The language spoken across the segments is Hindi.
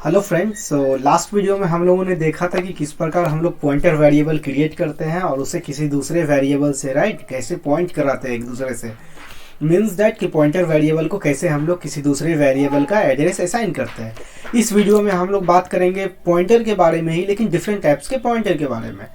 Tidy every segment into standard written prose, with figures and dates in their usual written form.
Hello friends. लास्ट वीडियो में हम लोगों ने देखा था कि किस प्रकार हम लोग पॉइंटर वेरिएबल क्रिएट करते हैं और उसे किसी दूसरे वेरिएबल से कैसे पॉइंट कराते हैं एक दूसरे से। मीन्स दैट कि पॉइंटर वेरिएबल को कैसे हम लोग किसी दूसरे वेरिएबल का एड्रेस असाइन करते हैं। इस वीडियो में हम लोग बात करेंगे पॉइंटर के बारे में ही, लेकिन डिफरेंट टाइप्स के पॉइंटर के बारे में।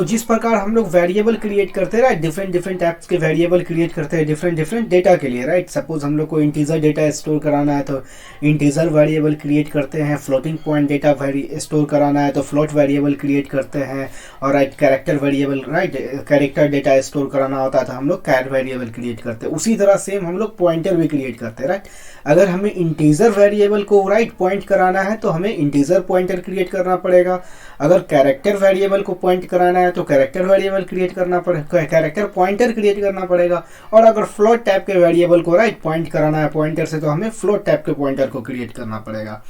जिस प्रकार हम लोग वेरिएबल क्रिएट करते हैं डिफरेंट डिफरेंट टाइप्स के वेरिएबल क्रिएट करते हैं डिफरेंट डिफरेंट डेटा के लिए। सपोज हम लोग को इंटीजर डेटा स्टोर कराना है तो इंटीजर वेरिएबल क्रिएट करते हैं, फ्लोटिंग पॉइंट डेटा स्टोर कराना है तो फ्लोट वेरिएबल क्रिएट करते हैं, और character variable character data store कराना होता है तो हम लोग कैर वेरिएबल क्रिएट करते हैं। उसी तरह सेम हम लोग पॉइंटर भी क्रिएट करते हैं। अगर हमें इंटीजर वेरिएबल को पॉइंट कराना है तो हमें इंटीजर पॉइंटर क्रिएट करना पड़ेगा। अगर कैरेक्टर वेरिएबल को पॉइंट कराना है तो कैरेक्टर वेरिएबल क्रिएट करना पड़ेगा, कैरेक्टर पॉइंटर क्रिएट करना पड़ेगा। और अगर फ्लोट टाइप के वेरिएबल को पॉइंट कराना है पॉइंटर से तो हमें फ्लोट टाइप के पॉइंटर को क्रिएट करना पड़ेगा।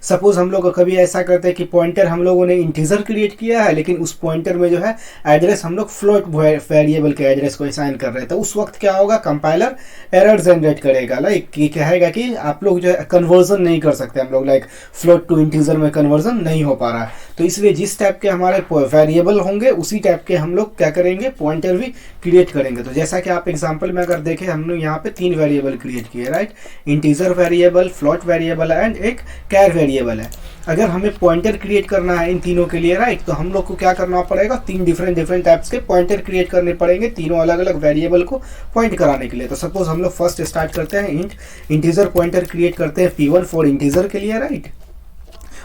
सपोज हम लोग कभी ऐसा करते हैं कि पॉइंटर हम लोगों ने इंटीजर क्रिएट किया है, लेकिन उस पॉइंटर में जो है एड्रेस हम लोग फ्लोट वेरिएबल के एड्रेस को असाइन कर रहे हैं, तो उस वक्त क्या होगा, कंपाइलर एरर जनरेट करेगा। कि कहेगा कि आप लोग जो है कन्वर्जन नहीं कर सकते, हम लोग फ्लोट टू इंटीजर में कन्वर्जन नहीं हो पा रहा है। तो इसलिए जिस टाइप के हमारे वेरिएबल होंगे उसी टाइप के हम लोग क्या करेंगे, पॉइंटर भी क्रिएट करेंगे। तो जैसा कि आप एग्जांपल में अगर देखें, हमने यहाँ पे 3 वेरिएबल क्रिएट किए, integer variable, float variable and एक कैर वेरिएबल है। अगर हमें पॉइंटर क्रिएट करना है इन तीनों के लिए तो हम लोग को क्या करना पड़ेगा, 3 डिफरेंट टाइप्स के पॉइंटर क्रिएट करने पड़ेंगे तीनों अलग अलग वेरिएबल को पॉइंट कराने के लिए। तो सपोज हम लोग फर्स्ट स्टार्ट करते हैं, इंटीजर पॉइंटर क्रिएट करते हैं P1 फॉर इंटीजर के लिए।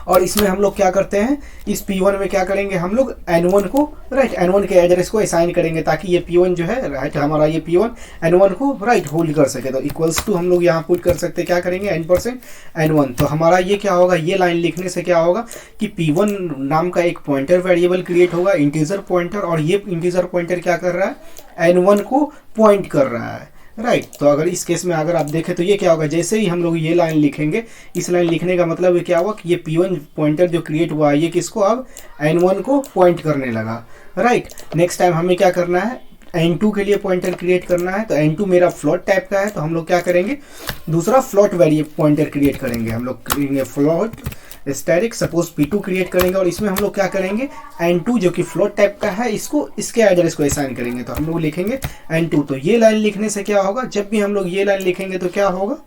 और इसमें हम लोग क्या करते हैं, इस P1 में क्या करेंगे, हम लोग N1 को N1 के एड्रेस को असाइन करेंगे ताकि ये P1 जो है हमारा ये P1 N1 को होल्ड कर सके। तो इक्वल्स टू हम लोग यहाँ पुट कर सकते हैं, क्या करेंगे, N% N1। तो हमारा ये क्या होगा, ये लाइन लिखने से क्या होगा कि P1 नाम का एक पॉइंटर वेरिएबल क्रिएट होगा, इंटीजर पॉइंटर, और ये इंटीजर पॉइंटर क्या कर रहा है, N1 को पॉइंट कर रहा है। तो अगर इस केस में अगर आप देखें तो ये क्या होगा, जैसे ही हम लोग ये लाइन लिखेंगे, इस लाइन लिखने का मतलब ये क्या हुआ कि ये P1 पॉइंटर जो क्रिएट हुआ है ये किसको, अब N1 को पॉइंट करने लगा। नेक्स्ट टाइम हमें क्या करना है, N2 के लिए पॉइंटर क्रिएट करना है। तो N2 मेरा फ्लोट टाइप का है तो हम लोग क्या करेंगे, दूसरा फ्लोट वेरिएबल पॉइंटर क्रिएट करेंगे। हम लोग करेंगे float static suppose P2 create करेंगे, और इसमें हम लोग क्या करेंगे, N2 जो कि फ्लोट टाइप का है इसको इसके एड्रेस को असाइन करेंगे। तो हम लोग लिखेंगे N2। तो ये लाइन लिखने से क्या होगा, जब भी हम लोग ये लाइन लिखेंगे तो क्या होगा,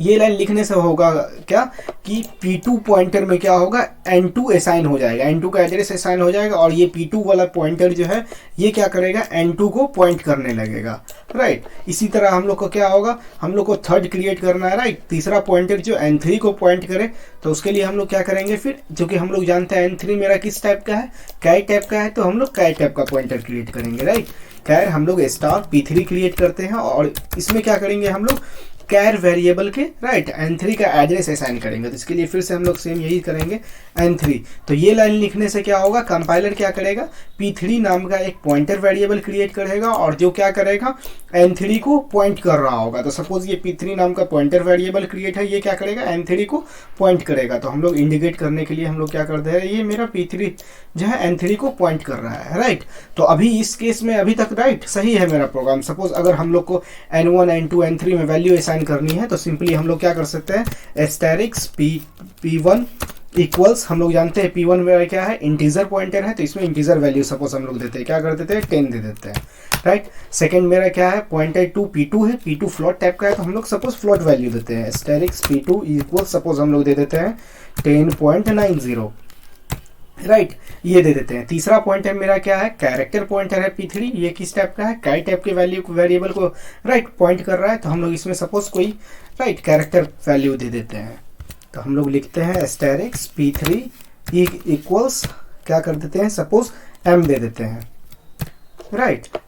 ये लाइन लिखने से होगा क्या कि P2 पॉइंटर में क्या होगा, N2 असाइन हो जाएगा, N2 का एड्रेस असाइन हो जाएगा, और ये P2 वाला पॉइंटर जो है ये क्या करेगा, N2 को पॉइंट करने लगेगा। इसी तरह हम लोग को क्या होगा, हम लोग को थर्ड क्रिएट करना है, तीसरा पॉइंटर जो N3 को पॉइंट करे। तो उसके लिए हम लोग क्या करेंगे फिर, जो कि हम लोग जानते हैं N3 मेरा किस टाइप का है, कैर टाइप का है, तो हम लोग कैर टाइप का पॉइंटर क्रिएट करेंगे। कैर हम लोग स्टार P3 क्रिएट करते हैं, और इसमें क्या करेंगे, हम लोग कैर वेरिएबल के N3 का एड्रेस असाइन करेंगे। तो इसके लिए फिर से हम लोग सेम यही करेंगे, N3। तो ये लाइन लिखने से क्या होगा, कंपाइलर क्या करेगा, P3 नाम का एक पॉइंटर वेरिएबल क्रिएट करेगा, और जो क्या करेगा, N3 को पॉइंट कर रहा होगा। तो सपोज ये P3 नाम का पॉइंटर वेरिएबल क्रिएट है, ये क्या करेगा, N3 को पॉइंट करेगा। तो हम लोग इंडिकेट करने के लिए हम लोग क्या करते हैं, ये मेरा P3 जो है N3 को पॉइंट कर रहा है। तो अभी इस केस में अभी तक सही है मेरा प्रोग्राम। सपोज अगर हम लोग को N1 N2 N3 में वैल्यू असाइन करनी है तो सिंपली हम लोग क्या कर सकते हैं, एस्टेरिक्स P1 इक्वल्स, हम लोग जानते हैं P1 में क्या है, इंटीजर पॉइंटर है, तो इसमें इंटीजर वैल्यू सपोज हम लोग देते हैं, क्या कर देते हैं, 10 दे देते हैं। सेकंड मेरा क्या है, पॉइंटर टू P2 है, P2 फ्लोट टाइप का है तो हम लोग सपोज फ्लोट वैल्यू देते हैं, एस्टेरिक्स P2 इक्वल सपोज हम लोग दे देते हैं 10.90। ये दे देते हैं। तीसरा पॉइंटर मेरा क्या है, कैरेक्टर पॉइंटर है P3, ये किस टाइप का है, कैर टाइप के वैल्यू वेरिएबल को पॉइंट कर रहा है। तो हम लोग इसमें सपोज कोई कैरेक्टर वैल्यू दे देते हैं। तो हम लोग लिखते हैं एस्टेरिक्स P3 इक्वल्स, क्या कर देते हैं, सपोज M दे देते हैं।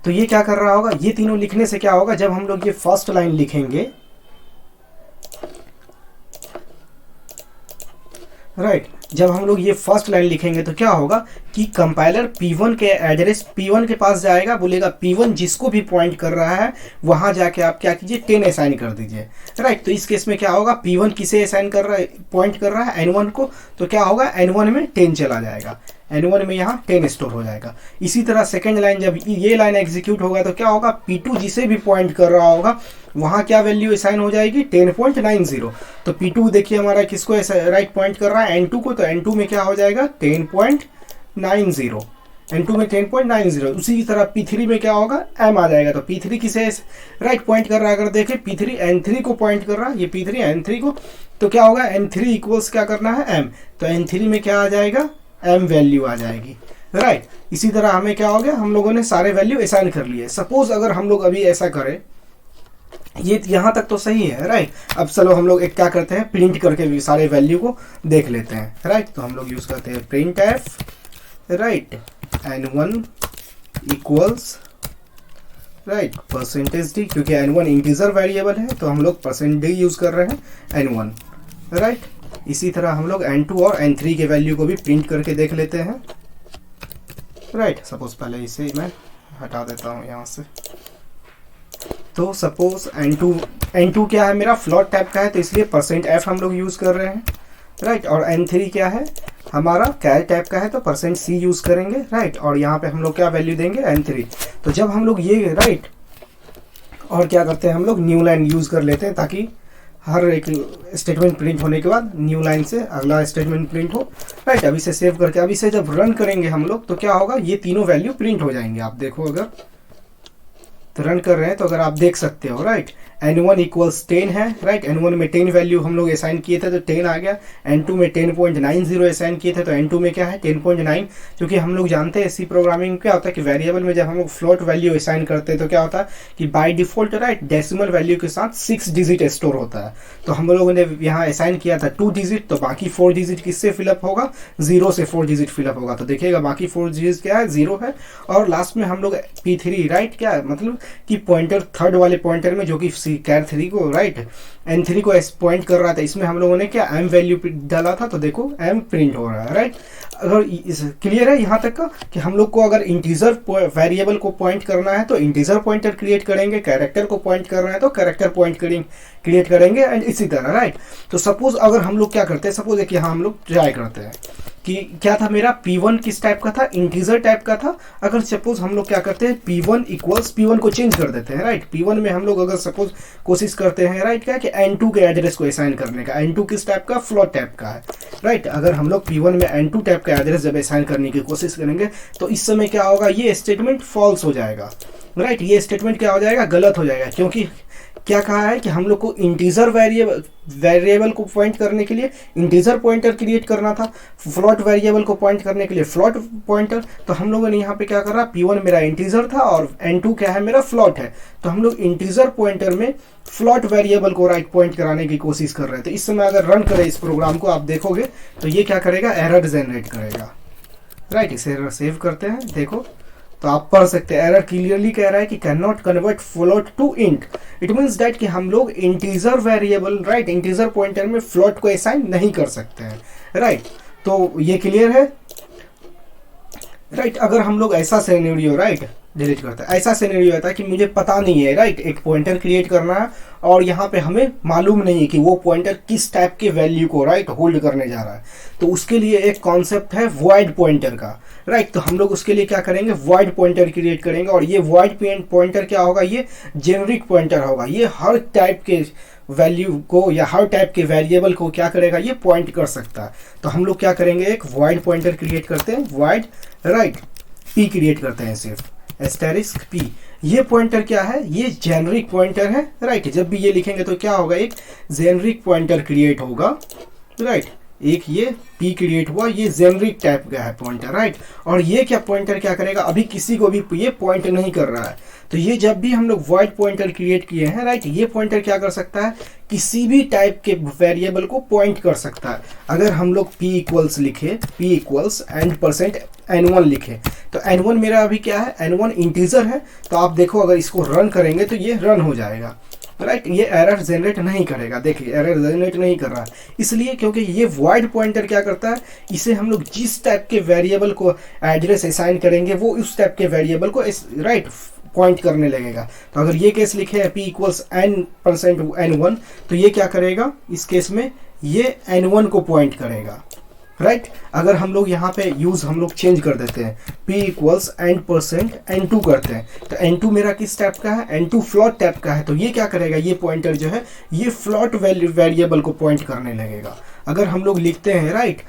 तो ये क्या कर रहा होगा, ये तीनों लिखने से क्या होगा, जब हम लोग ये फर्स्ट लाइन लिखेंगे, जब हम लोग ये फर्स्ट लाइन लिखेंगे तो क्या होगा कि कंपाइलर P1 के एड्रेस P1 के पास जाएगा, बोलेगा P1 जिसको भी पॉइंट कर रहा है वहां जाके आप क्या कीजिए 10 असाइन कर दीजिए, राइट। तो इस केस में क्या होगा, P1 किसे असाइन कर रहा है, पॉइंट कर रहा है N1 को, तो क्या होगा N1 में 10 चला जाएगा, N1 में यहाँ 10 स्टोर हो जाएगा। इसी तरह सेकेंड लाइन जब ये लाइन एग्जीक्यूट होगा तो क्या होगा, P2 जिसे भी पॉइंट कर रहा होगा वहाँ क्या वैल्यू असाइन हो जाएगी 10.90। तो P2 देखिए हमारा किसको राइट पॉइंट कर रहा है, N2 को, तो N2 में क्या हो जाएगा 10.90, N2 में 10.90। उसी की तरह P3 में क्या होगा, M आ जाएगा। तो P3 किसे राइट पॉइंट कर रहा है, अगर देखें P3 N3 को पॉइंट कर रहा है, ये P3 N3 को, तो क्या होगा N3 इक्वल्स क्या करना है M, तो N3 में क्या आ जाएगा M वैल्यू आ जाएगी, राइट। इसी तरह हमें क्या हो गया, हम लोगों ने सारे वैल्यू असाइन कर लिए। सपोज अगर हम लोग अभी ऐसा करें, ये यहाँ तक तो सही है, राइट। अब चलो हम लोग एक क्या करते हैं, प्रिंट करके भी सारे वैल्यू को देख लेते हैं, राइट। तो हम लोग यूज करते हैं print F, right, N1 equals, right, %d, क्योंकि N1 इंटीजर वेरिएबल है तो हम लोग %d यूज कर रहे हैं N1, राइट। इसी तरह हम लोग N2 और N3 के वैल्यू को भी प्रिंट करके देख लेते हैं, राइट। सपोज पहले इसे मैं हटा देता हूँ यहाँ से। तो सपोज N2 क्या है, मेरा फ्लोट टाइप का है तो इसलिए %f हम लोग यूज कर रहे हैं, राइट। और N3 क्या है, हमारा कैर टाइप का है तो %c यूज करेंगे, राइट। और यहाँ पे हम लोग क्या वैल्यू देंगे N3। तो जब हम लोग ये राइट और क्या करते हैं, हम लोग न्यू लाइन यूज कर लेते हैं ताकि हर एक स्टेटमेंट प्रिंट होने के बाद न्यू लाइन से अगला स्टेटमेंट प्रिंट हो, राइट। अभी से सेव करके अभी से जब रन करेंगे हम लोग तो क्या होगा, ये तीनों वैल्यू प्रिंट हो जाएंगे। आप देखो अगर तो रन कर रहे हैं तो अगर आप देख सकते हो, राइट, N1 इक्वल्स 10 है, राइट। N1 में 10 वैल्यू हम लोग असाइन किए थे तो 10 आ गया। N2 में 10.90 असाइन किए थे तो N2 में क्या है 10.9, क्योंकि हम लोग जानते हैं सी प्रोग्रामिंग में क्या होता है कि वेरिएबल में जब हम लोग फ्लोट वैल्यू असाइन करते हैं तो क्या होता है कि by default, right, decimal value के साथ 6 डिजिट स्टोर होता है। तो हम लोगों ने यहाँ असाइन किया था 2 डिजिट, तो बाकी 4 डिजिट किससे फिलअप होगा, 0 से 4 डिजिट फिलअप होगा। तो देखिएगा बाकी 4 डिजिट क्या है, 0 है। और लास्ट में हम लोग P3, राइट, क्या मतलब कि पॉइंटर थर्ड वाले पॉइंटर में जो कि कैर 3 को, राइट, N3 को पॉइंट कर रहा था, इसमें हम लोगों ने क्या M वैल्यू डाला था, तो देखो M प्रिंट हो रहा है, राइट। अगर क्लियर है यहाँ तक का कि हम लोग को अगर इंटीजर वेरिएबल को पॉइंट करना है तो इंटीजर पॉइंटर क्रिएट करेंगे, कैरेक्टर को पॉइंट करना है तो कैरेक्टर पॉइंट क्रिएट करेंगे, एंड इसी तरह, राइट। तो सपोज अगर हम लोग क्या करते हैं, सपोज एक यहाँ हम लोग ट्राई करते हैं कि क्या था मेरा P1 किस टाइप का था, इंटीजर टाइप का था। अगर सपोज हम लोग क्या करते हैं P1 इक्वल्स, P1 को चेंज कर देते हैं, राइट। P1 में हम लोग अगर सपोज कोशिश करते हैं, राइट, क्या कि N2 के एड्रेस को असाइन करने का, N2 किस टाइप का, फ्लोट टाइप का है, राइट। अगर हम लोग P1 में N2 टाइप का एड्रेस जब असाइन करने की कोशिश करेंगे तो इस समय क्या होगा, ये स्टेटमेंट फॉल्स हो जाएगा, राइट। ये स्टेटमेंट क्या हो जाएगा, गलत हो जाएगा, क्योंकि क्या कहा है कि हम लोग को इंटीजर वेरिएबल को पॉइंट करने के लिए इंटीजर पॉइंटर क्रिएट करना था, फ्लोट वेरिएबल को पॉइंट करने के लिए फ्लोट पॉइंटर। तो हम लोगों ने यहाँ पे क्या करा, P1 मेरा इंटीजर था और N2 क्या है, मेरा फ्लोट है। तो हम लोग इंटीजर पॉइंटर में फ्लोट वेरिएबल को राइट पॉइंट कराने की कोशिश कर रहे थे। इस समय अगर रन करें इस प्रोग्राम को, आप देखोगे तो ये क्या करेगा, एरर जनरेट करेगा, राइट। इसे सेव करते हैं, देखो तो आप पढ़ सकते हैं, एरर क्लियरली कह रहा है कि can not convert float to int. It means that कि हम लोग integer variable, right, integer pointer में फ्लोट को असाइन नहीं कर सकते हैं, राइट। तो ये क्लियर है, राइट। अगर हम लोग ऐसा सिनेरियो, राइट, डिलीट करता है, ऐसा सिनेरियो आता है कि मुझे पता नहीं है, राइट, एक पॉइंटर क्रिएट करना है और यहाँ पे हमें मालूम नहीं है कि वो पॉइंटर किस टाइप के वैल्यू को, राइट, होल्ड करने जा रहा है। तो उसके लिए एक कॉन्सेप्ट है वॉइड पॉइंटर का, राइट। तो हम लोग उसके लिए क्या करेंगे, वॉइड पॉइंटर क्रिएट करेंगे। और ये वॉइड पॉइंटर क्या होगा, ये जेनरिक पॉइंटर होगा। ये हर टाइप के वैल्यू को या हर टाइप के वेरिएबल को क्या करेगा, ये पॉइंट कर सकता है। तो हम लोग क्या करेंगे, एक वॉइड पॉइंटर क्रिएट करते हैं, वॉइड, राइट, p क्रिएट करते हैं, सिर्फ एस्टेरिस्क p। ये पॉइंटर क्या है, ये जेनरिक पॉइंटर है, राइट। जब भी ये लिखेंगे तो क्या होगा, एक जेनरिक पॉइंटर क्रिएट होगा, राइट। एक ये p क्रिएट हुआ, ये जेनरिक टाइप का है पॉइंटर, राइट। और ये क्या पॉइंटर क्या करेगा, अभी किसी को भी ये पॉइंट नहीं कर रहा है। तो ये जब भी हम लोग वॉइड पॉइंटर क्रिएट किए हैं, राइट, ये पॉइंटर क्या कर सकता है, किसी भी टाइप के वेरिएबल को पॉइंट कर सकता है। अगर हम लोग p इक्वल्स लिखे, p इक्वल्स एंड %n1 लिखे, तो n1 मेरा अभी क्या है, n1 इंटीजर है। तो आप देखो अगर इसको रन करेंगे तो ये रन हो जाएगा, राइट, ये एरर जनरेट नहीं करेगा। देखिए एरर जनरेट नहीं कर रहा है, इसलिए क्योंकि ये वॉइड पॉइंटर क्या करता है, इसे हम लोग जिस टाइप के वेरिएबल को एड्रेस असाइन करेंगे वो उस टाइप के वेरिएबल को राइट पॉइंट करने लगेगा। तो अगर ये केस लिखे है p इक्वल्स n%n1, तो ये क्या करेगा, इस केस में ये n1 को पॉइंट करेगा, राइट। अगर हम लोग यहाँ पे यूज हम लोग चेंज कर देते हैं, p इक्वल्स n%n2 करते हैं, तो n2 मेरा किस टाइप का है, n2 फ्लोट टाइप का है, तो ये क्या करेगा, ये पॉइंटर जो है ये फ्लोट वेरिएबल को पॉइंट करने लगेगा। अगर हम लोग लिखते हैं right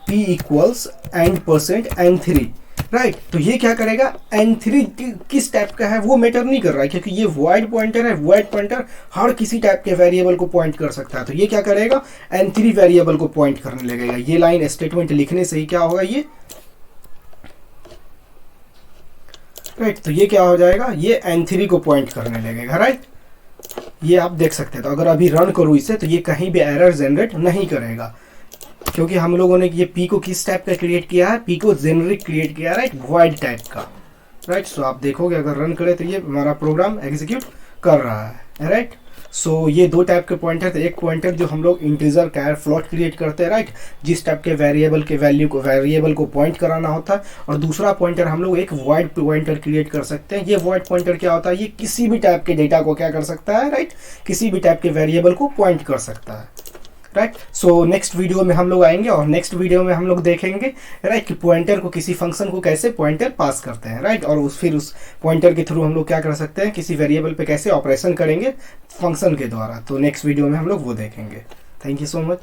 p equals n%n3, right, तो ये क्या करेगा, n3 किस टाइप का है वो मैटर नहीं कर रहा है, क्योंकि ये वॉइड पॉइंटर है। वॉइड पॉइंटर हर किसी टाइप के वेरिएबल को पॉइंट कर सकता है, तो ये क्या करेगा, n3 वेरिएबल को पॉइंट करने लगेगा। ये लाइन स्टेटमेंट लिखने से ही क्या होगा, ये राइट, तो ये क्या हो जाएगा, ये n3 को पॉइंट करने लगेगा, राइट। ये आप देख सकते हैं। तो अगर अभी रन करूँ इसे, तो ये कहीं भी एरर जनरेट नहीं करेगा, क्योंकि हम लोगों ने ये p को किस टाइप का क्रिएट किया है, p को जेनरिक क्रिएट किया है, राइट, वॉइड टाइप का, राइट। सो आप देखोगे अगर रन करें तो ये हमारा प्रोग्राम एग्जीक्यूट कर रहा है, राइट। सो ये दो टाइप के पॉइंटर थे, एक पॉइंटर जो हम लोग इंटीजर कैर फ्लोट क्रिएट करते हैं, राइट, जिस टाइप के वेरिएबल के वेरिएबल को पॉइंट कराना होता है, और दूसरा पॉइंटर हम लोग एक वॉइड पॉइंटर क्रिएट कर सकते हैं। ये वॉइड पॉइंटर क्या होता है, ये किसी भी टाइप के डेटा को क्या कर सकता है, राइट, किसी भी टाइप के वेरिएबल को पॉइंट कर सकता है, राइट। सो नेक्स्ट वीडियो में हम लोग आएंगे और नेक्स्ट वीडियो में हम लोग देखेंगे, राइट, कि पॉइंटर को किसी फंक्शन को कैसे पॉइंटर पास करते हैं, राइट, और फिर उस पॉइंटर के थ्रू हम लोग क्या कर सकते हैं, किसी वेरिएबल पे कैसे ऑपरेशन करेंगे फंक्शन के द्वारा। तो नेक्स्ट वीडियो में हम लोग वो देखेंगे। Thank you so much.